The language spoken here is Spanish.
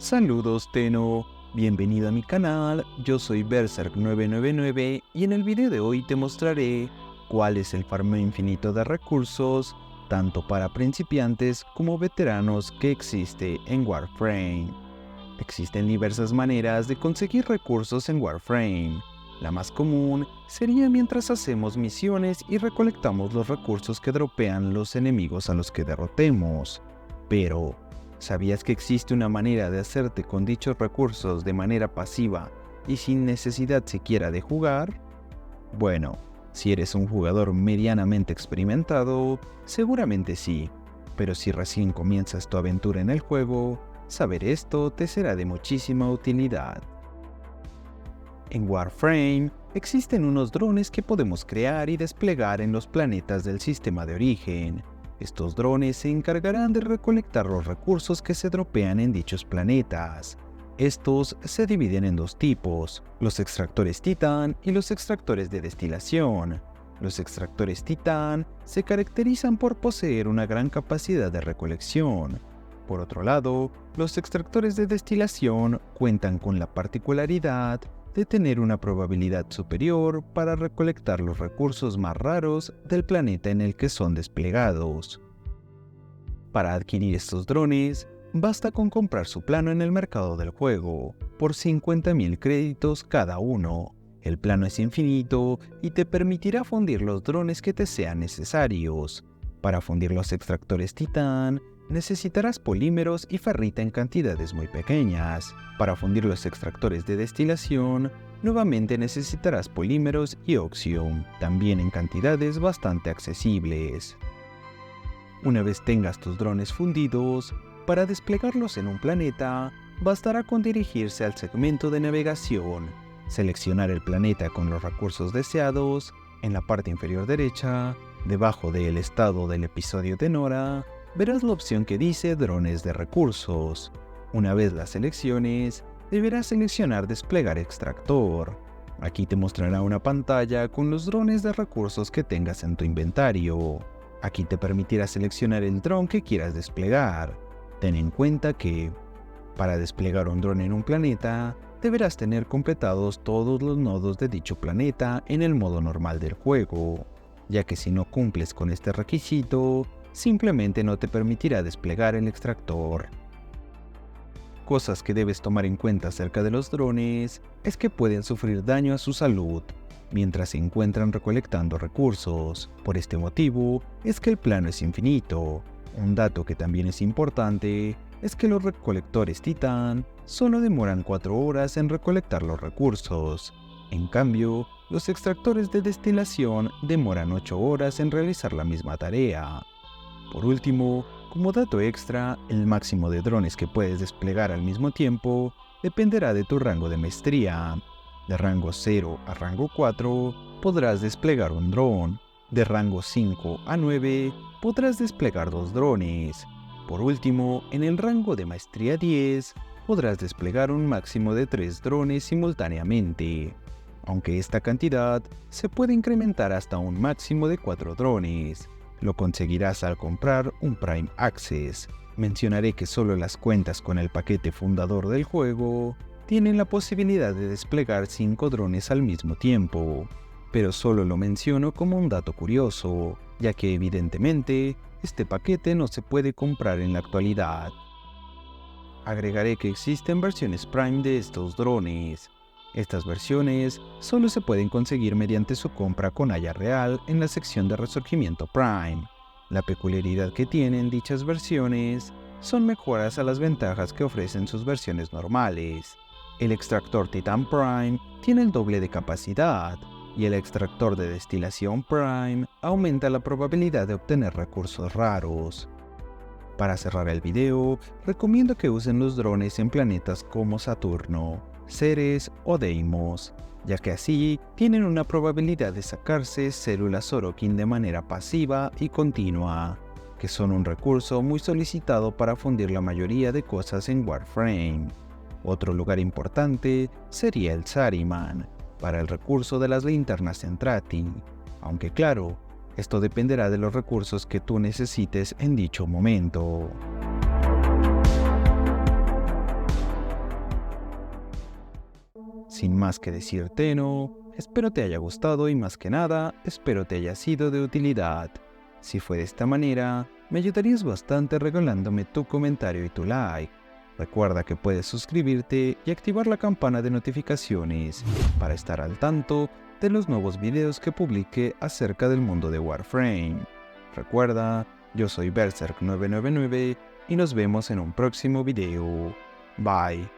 Saludos Teno, bienvenido a mi canal, yo soy Berserk999 y en el video de hoy te mostraré cuál es el farmeo infinito de recursos, tanto para principiantes como veteranos que existe en Warframe. Existen diversas maneras de conseguir recursos en Warframe. La más común sería mientras hacemos misiones y recolectamos los recursos que dropean los enemigos a los que derrotemos. Pero, ¿sabías que existe una manera de hacerte con dichos recursos de manera pasiva y sin necesidad siquiera de jugar? Bueno, si eres un jugador medianamente experimentado, seguramente sí, pero si recién comienzas tu aventura en el juego, saber esto te será de muchísima utilidad. En Warframe existen unos drones que podemos crear y desplegar en los planetas del sistema de origen. Estos drones se encargarán de recolectar los recursos que se dropean en dichos planetas. Estos se dividen en dos tipos, los extractores Titán y los extractores de destilación. Los extractores Titán se caracterizan por poseer una gran capacidad de recolección. Por otro lado, los extractores de destilación cuentan con la particularidad de tener una probabilidad superior para recolectar los recursos más raros del planeta en el que son desplegados. Para adquirir estos drones, basta con comprar su plano en el mercado del juego, por 50.000 créditos cada uno. El plano es infinito y te permitirá fundir los drones que te sean necesarios. Para fundir los extractores Titán, necesitarás polímeros y ferrita en cantidades muy pequeñas. Para fundir los extractores de destilación, nuevamente necesitarás polímeros y oxium, también en cantidades bastante accesibles. Una vez tengas tus drones fundidos, para desplegarlos en un planeta, bastará con dirigirse al segmento de navegación, seleccionar el planeta con los recursos deseados, en la parte inferior derecha, debajo del estado del episodio de Nora, verás la opción que dice Drones de recursos. Una vez la selecciones, deberás seleccionar Desplegar extractor. Aquí te mostrará una pantalla con los drones de recursos que tengas en tu inventario. Aquí te permitirá seleccionar el dron que quieras desplegar. Ten en cuenta que, para desplegar un dron en un planeta, deberás tener completados todos los nodos de dicho planeta en el modo normal del juego, ya que si no cumples con este requisito, simplemente no te permitirá desplegar el extractor. Cosas que debes tomar en cuenta acerca de los drones es que pueden sufrir daño a su salud mientras se encuentran recolectando recursos. Por este motivo es que el plano es infinito. Un dato que también es importante es que los recolectores Titán solo demoran 4 horas en recolectar los recursos. En cambio, los extractores de destilación demoran 8 horas en realizar la misma tarea. Por último, como dato extra, el máximo de drones que puedes desplegar al mismo tiempo dependerá de tu rango de maestría. De rango 0 a rango 4 podrás desplegar un dron. De rango 5 a 9 podrás desplegar 2 drones. Por último, en el rango de maestría 10 podrás desplegar un máximo de 3 drones simultáneamente, aunque esta cantidad se puede incrementar hasta un máximo de 4 drones. Lo conseguirás al comprar un Prime Access. Mencionaré que solo las cuentas con el paquete fundador del juego tienen la posibilidad de desplegar 5 drones al mismo tiempo, pero solo lo menciono como un dato curioso, ya que evidentemente este paquete no se puede comprar en la actualidad. Agregaré que existen versiones Prime de estos drones. Estas versiones solo se pueden conseguir mediante su compra con haya real en la sección de Resurgimiento Prime. La peculiaridad que tienen dichas versiones son mejoras a las ventajas que ofrecen sus versiones normales. El extractor Titan Prime tiene el doble de capacidad, y el extractor de destilación Prime aumenta la probabilidad de obtener recursos raros. Para cerrar el video, recomiendo que usen los drones en planetas como Saturno, Ceres o Deimos, ya que así tienen una probabilidad de sacarse células Orokin de manera pasiva y continua, que son un recurso muy solicitado para fundir la mayoría de cosas en Warframe. Otro lugar importante sería el Saruman, para el recurso de las linternas Zentradi, aunque claro, esto dependerá de los recursos que tú necesites en dicho momento. Sin más que decirte, no, espero te haya gustado y más que nada, espero te haya sido de utilidad. Si fue de esta manera, me ayudarías bastante regalándome tu comentario y tu like. Recuerda que puedes suscribirte y activar la campana de notificaciones para estar al tanto de los nuevos videos que publique acerca del mundo de Warframe. Recuerda, yo soy Berserk999 y nos vemos en un próximo video. Bye.